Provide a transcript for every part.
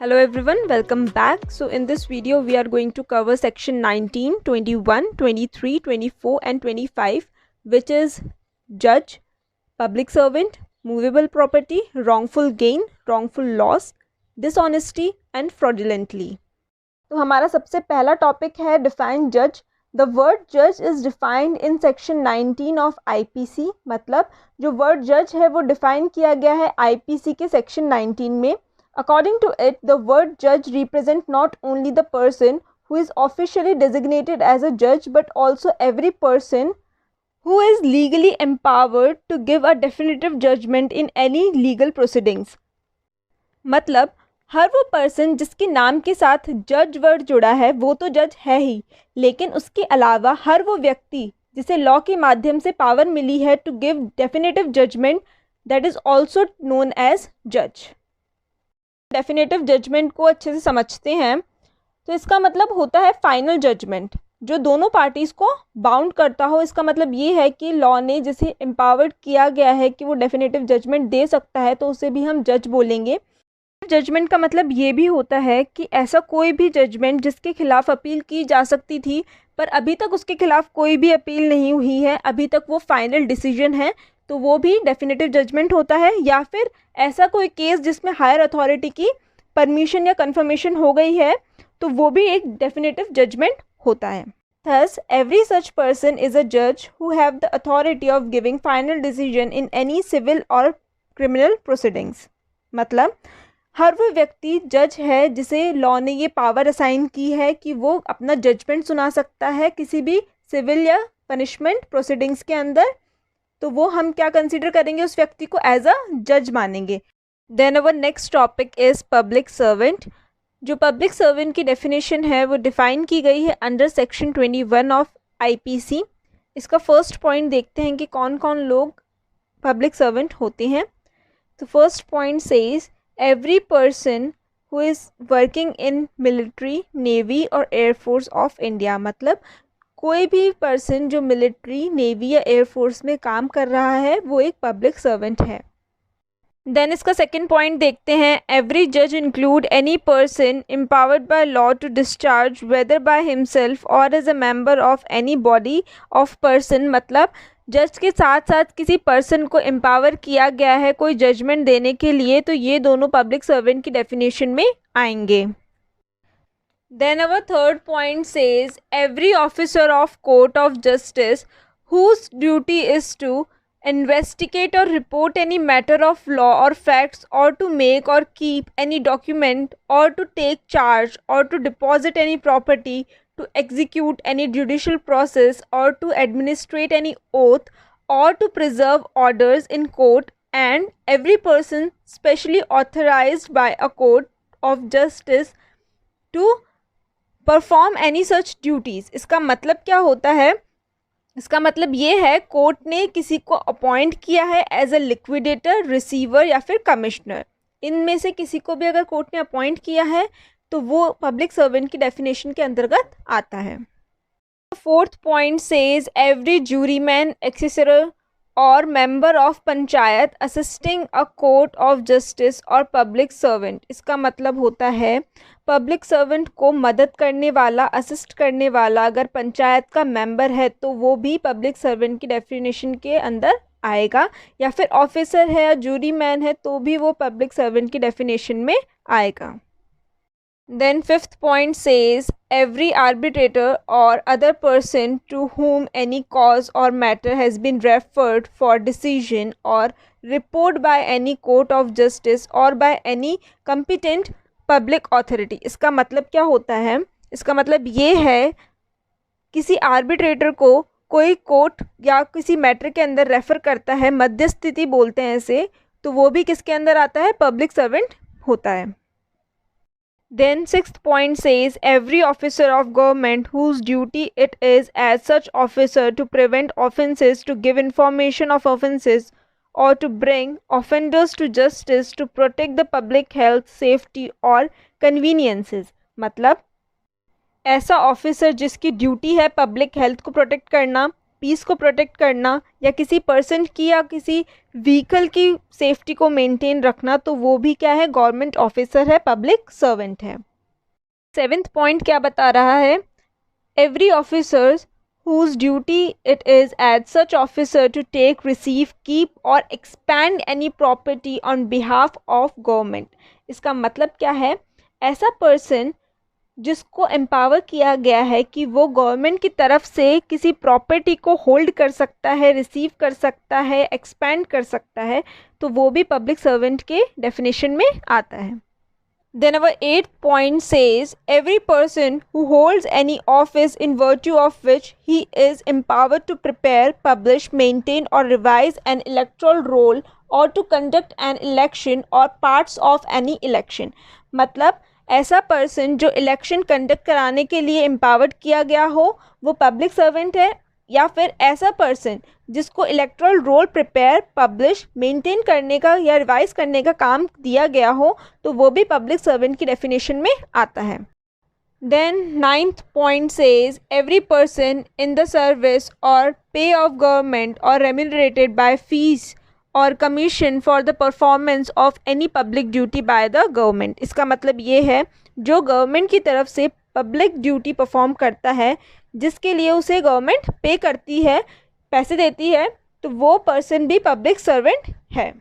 Hello everyone, welcome back. So in this video we are going to cover section 19, 21, 23, 24 and 25, which is judge, public servant, movable property, wrongful gain, wrongful loss, dishonesty and fraudulently. तो हमारा सबसे पहला topic है define जज. The word जज is defined in section 19 of IPC. मतलब जो word जज है वो डिफाइन किया गया है आईपीसी के सेक्शन 19 में. According to it, the word judge represents not only the person who is officially designated as a judge but also every person who is legally empowered to give a definitive judgment in any legal proceedings. मतलब हर वो person जिसके नाम के साथ जज word जुड़ा है वो तो जज है ही, लेकिन उसके अलावा हर वो व्यक्ति जिसे लॉ के माध्यम से पावर मिली है to give definitive judgement, that is also known as जज. डेफिनेटिव जजमेंट को अच्छे से समझते हैं तो इसका मतलब होता है फाइनल जजमेंट जो दोनों पार्टीज़ को बाउंड करता हो. इसका मतलब ये है कि लॉ ने जिसे एम्पावर्ड किया गया है कि वो डेफिनेटिव जजमेंट दे सकता है तो उसे भी हम जज बोलेंगे. जजमेंट का मतलब ये भी होता है कि ऐसा कोई भी जजमेंट जिसके खिलाफ अपील की जा सकती थी पर अभी तक उसके खिलाफ कोई भी अपील नहीं हुई है, अभी तक वो फाइनल डिसीजन है, तो वो भी डेफिनेटिव जजमेंट होता है. या फिर ऐसा कोई केस जिसमें हायर अथॉरिटी की परमिशन या कंफर्मेशन हो गई है तो वो भी एक डेफिनेटिव जजमेंट होता है. Thus, every such person is a judge who have the authority of giving final decision in any civil or criminal proceedings. मतलब हर वो व्यक्ति जज है जिसे लॉ ने ये पावर असाइन की है कि वो अपना जजमेंट सुना सकता है किसी भी सिविल या पनिशमेंट प्रोसीडिंग्स के अंदर. तो वो हम क्या कंसीडर करेंगे, उस व्यक्ति को एज अ जज मानेंगे. Then our next topic is public servant. जो पब्लिक सर्वेंट की डेफिनेशन है वो डिफ़ाइन की गई है अंडर सेक्शन 21 ऑफ आईपीसी. इसका फर्स्ट पॉइंट देखते हैं कि कौन कौन लोग पब्लिक सर्वेंट होते हैं. तो first point says every person who is working in military, navy और एयरफोर्स ऑफ इंडिया. मतलब कोई भी पर्सन जो मिलिट्री, नेवी या एयरफोर्स में काम कर रहा है वो एक पब्लिक सर्वेंट है. देन इसका सेकंड पॉइंट देखते हैं. एवरी जज include any person empowered by law to discharge whether by himself or as a member of any body of person. मतलब जज के साथ साथ किसी पर्सन को एम्पावर किया गया है कोई जजमेंट देने के लिए, तो ये दोनों पब्लिक सर्वेंट की डेफिनेशन में आएंगे. Then our third point says every officer of court of justice whose duty is to investigate or report any matter of law or facts or to make or keep any document or to take charge or to deposit any property, to execute any judicial process or to administrate any oath or to preserve orders in court, and every person specially authorized by a court of justice to perform any such duties. इसका मतलब क्या होता है, इसका मतलब ये है court ने किसी को अपॉइंट किया है एज अ लिक्विडेटर, रिसीवर या फिर कमिश्नर. इनमें से किसी को भी अगर कोर्ट ने अपॉइंट किया है तो वो पब्लिक सर्वेंट की डेफिनेशन के अंतर्गत आता है. फोर्थ पॉइंट सेज एवरी जूरीमैन, एक्सेसर और member of panchayat assisting a court of justice और पब्लिक सर्वेंट. इसका मतलब होता है पब्लिक सर्वेंट को मदद करने वाला, असिस्ट करने वाला अगर पंचायत का मेंबर है तो वो भी पब्लिक सर्वेंट की डेफिनेशन के अंदर आएगा, या फिर ऑफिसर है या जूरी मैन है तो भी वो पब्लिक सर्वेंट की डेफिनेशन में आएगा. Then fifth point says every arbitrator or other person to whom any cause or matter has been referred for decision or report by any court of justice or by any competent public authority. इसका मतलब क्या होता है, इसका मतलब ये है किसी आर्बिट्रेटर को कोई कोर्ट या किसी मैटर के अंदर रेफ़र करता है, मध्यस्थिति बोलते हैं इसे, तो वो भी किसके अंदर आता है, पब्लिक सर्वेंट होता है. Then sixth point says every officer of government whose duty it is as such officer to prevent offences, to give information of offences or to bring offenders to justice, to protect the public health, safety और conveniences. मतलब ऐसा officer जिसकी duty है public health को protect करना, piece को protect करना या किसी पर्सन की या किसी व्हीकल की सेफ्टी को मेंटेन रखना, तो वो भी क्या है, गवर्नमेंट ऑफिसर है, पब्लिक सर्वेंट है। 7th पॉइंट क्या बता रहा है, every officers whose duty it is as such officer to take, receive, keep or expand any property on behalf of government। इसका मतलब क्या है, ऐसा पर्सन जिसको एम्पावर किया गया है कि वो गवर्नमेंट की तरफ से किसी प्रॉपर्टी को होल्ड कर सकता है, रिसीव कर सकता है, एक्सपैंड कर सकता है, तो वो भी पब्लिक सर्वेंट के डेफिनेशन में आता है। Then our 8th point says every person who holds any office in virtue of which he is empowered to prepare, publish, maintain or revise an electoral roll or to conduct an election or parts of any election। मतलब ऐसा person जो election conduct कराने के लिए empowered किया गया हो वो पब्लिक सर्वेंट है, या फिर ऐसा पर्सन जिसको electoral roll prepare, publish, maintain करने का या रिवाइज करने का काम दिया गया हो, तो वो भी पब्लिक सर्वेंट की डेफिनेशन में आता है। Then 9th point says every person in the service or pay of government or remunerated by fees or commission for the performance of any public duty by the government. इसका मतलब ये है जो government की तरफ से पब्लिक ड्यूटी परफॉर्म करता है, जिसके लिए उसे गवर्नमेंट पे करती है, पैसे देती है, तो वो पर्सन भी पब्लिक सर्वेंट है।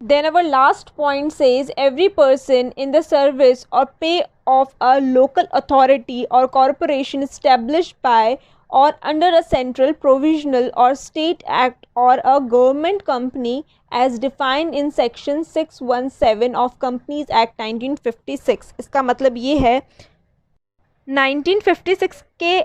Then our last point says every person in the service or pay of a local authority or corporation established by or under a central, provisional or state act or a government company as defined in section 617 of Companies Act 1956। इसका मतलब ये है 1956 के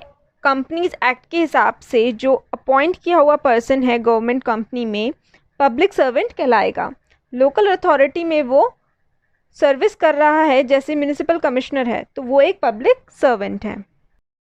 companies act के हिसाब से जो appoint किया हुआ पर्सन है गवर्नमेंट कंपनी में, पब्लिक सर्वेंट कहलाएगा। लोकल अथॉरिटी में वो सर्विस कर रहा है, जैसे म्यूनिसिपल कमिश्नर है, तो वो एक पब्लिक सर्वेंट है।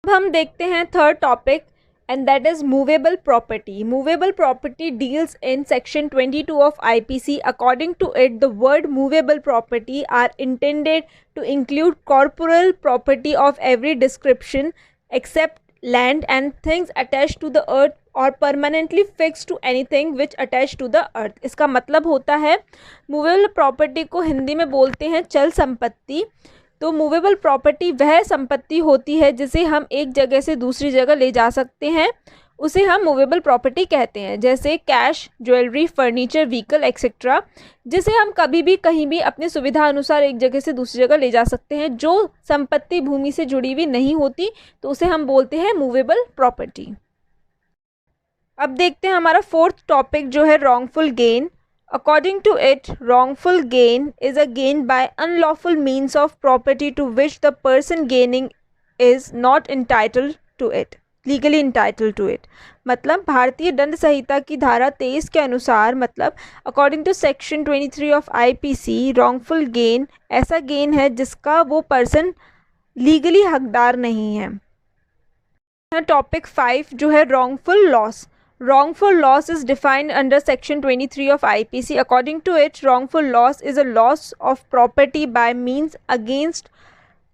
अब हम देखते हैं third topic, and that is movable property. Movable property deals in section 22 of IPC. According to it the word movable property are intended to include corporal property of every description except land and things attached to the earth or permanently fix to anything which attach to the earth. इसका मतलब होता है movable property को हिंदी में बोलते हैं चल संपत्ति। तो मूवेबल प्रॉपर्टी वह संपत्ति होती है जिसे हम एक जगह से दूसरी जगह ले जा सकते हैं, उसे हम मूवेबल प्रॉपर्टी कहते हैं। जैसे cash, jewellery, furniture, vehicle etcetera, जिसे हम कभी भी कहीं भी अपनी सुविधा अनुसार एक जगह से दूसरी जगह ले जा सकते हैं। जो संपत्ति भूमि से जुड़ी हुई नहीं होती तो उसे हम बोलते हैं मूवेबल प्रॉपर्टी। अब देखते हैं हमारा फोर्थ टॉपिक जो है wrongful gain. According to it, wrongful gain is a gain by unlawful means of property to which the person gaining is not entitled to it, legally entitled to it। मतलब भारतीय दंड संहिता की धारा 23 के अनुसार, मतलब according to section 23 of IPC, wrongful gain ऐसा gain है जिसका वो पर्सन लीगली हकदार नहीं है। टॉपिक 5 जो है wrongful loss। Wrongful loss is defined under section 23 of IPC. According to it, wrongful loss is a loss of property by means against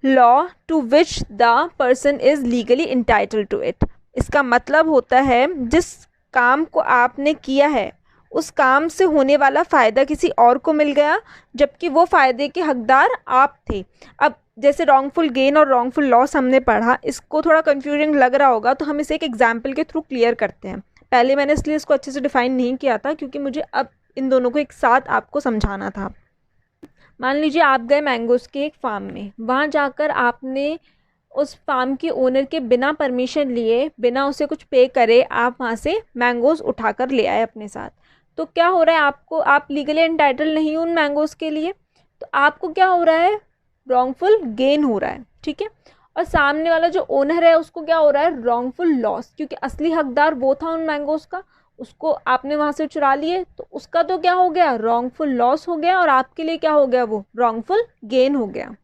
law to which the person is legally entitled to it। इसका मतलब होता है जिस काम को आपने किया है उस काम से होने वाला फ़ायदा किसी और को मिल गया, जबकि वो फ़ायदे के हकदार आप थे। अब जैसे रॉन्गफुल गेन और रॉन्गफुल लॉस हमने पढ़ा, इसको थोड़ा कंफ्यूजिंग लग रहा होगा, तो हम इसे एक एग्जाम्पल के थ्रू क्लियर करते हैं। पहले मैंने इसलिए इसको अच्छे से डिफ़ाइन नहीं किया था क्योंकि मुझे अब इन दोनों को एक साथ आपको समझाना था। मान लीजिए आप गए मैंगोज़ के एक फार्म में, वहाँ जाकर आपने उस फार्म के ओनर के बिना परमिशन लिए, बिना उसे कुछ पे करे, आप वहाँ से मैंगोज़ उठाकर ले आए अपने साथ। तो क्या हो रहा है, आपको, आप लीगली एंटाइटल नहीं उन मैंगोज़ के लिए, तो आपको क्या हो रहा है, रॉन्गफुल गेन हो रहा है, ठीक है। और सामने वाला जो ओनर है उसको क्या हो रहा है, रॉन्गफुल लॉस, क्योंकि असली हकदार वो था उन मैंगोज़ का, उसको आपने वहाँ से चुरा लिए, तो उसका तो क्या हो गया, रॉन्गफुल लॉस हो गया, और आपके लिए क्या हो गया, वो रॉन्गफुल गेन हो गया।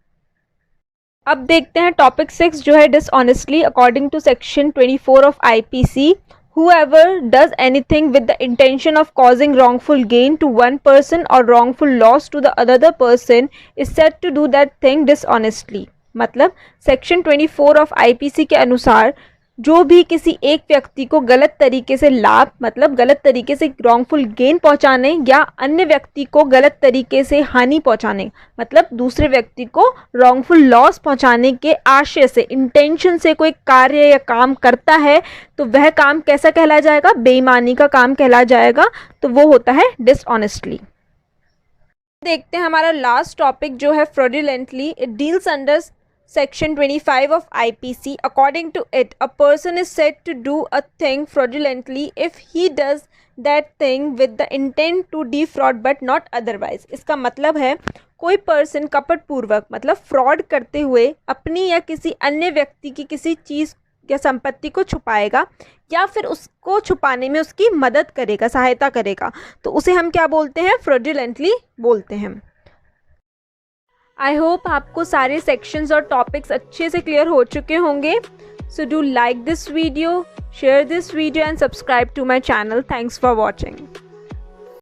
अब देखते हैं टॉपिक 6 जो है dishonestly. According to section 24 of IPC, whoever does anything with the intention of causing wrongful gain to one person or wrongful loss to the other person is said to do that thing dishonestly। मतलब section 24 of IPC के अनुसार जो भी किसी एक व्यक्ति को गलत तरीके से लाभ मतलब गलत तरीके से रॉन्गफुल गेन पहुंचाने या अन्य व्यक्ति को गलत तरीके से हानि पहुंचाने मतलब दूसरे व्यक्ति को रॉन्गफुल लॉस पहुंचाने के आशय से इंटेंशन से कोई कार्य या काम करता है तो वह काम कैसा कहला जाएगा? बेईमानी का काम कहला जाएगा। तो वो होता है डिसऑनेस्टली। देखते हैं हमारा लास्ट टॉपिक जो है fraudulently. It deals under Section 25 of IPC. According to it, a person is said to do a thing fraudulently if he does that thing with the intent to defraud but not otherwise. इसका मतलब है कोई person कपटपूर्वक मतलब fraud करते हुए अपनी या किसी अन्य व्यक्ति की किसी चीज़ या संपत्ति को छुपाएगा या फिर उसको छुपाने में उसकी मदद करेगा, सहायता करेगा, तो उसे हम क्या बोलते हैं? फ्रॉडुलेंटली बोलते हैं। आई होप आपको सारे सेक्शंस और टॉपिक्स अच्छे से क्लियर हो चुके होंगे। So do like this video, share this video and subscribe to my channel. Thanks for watching.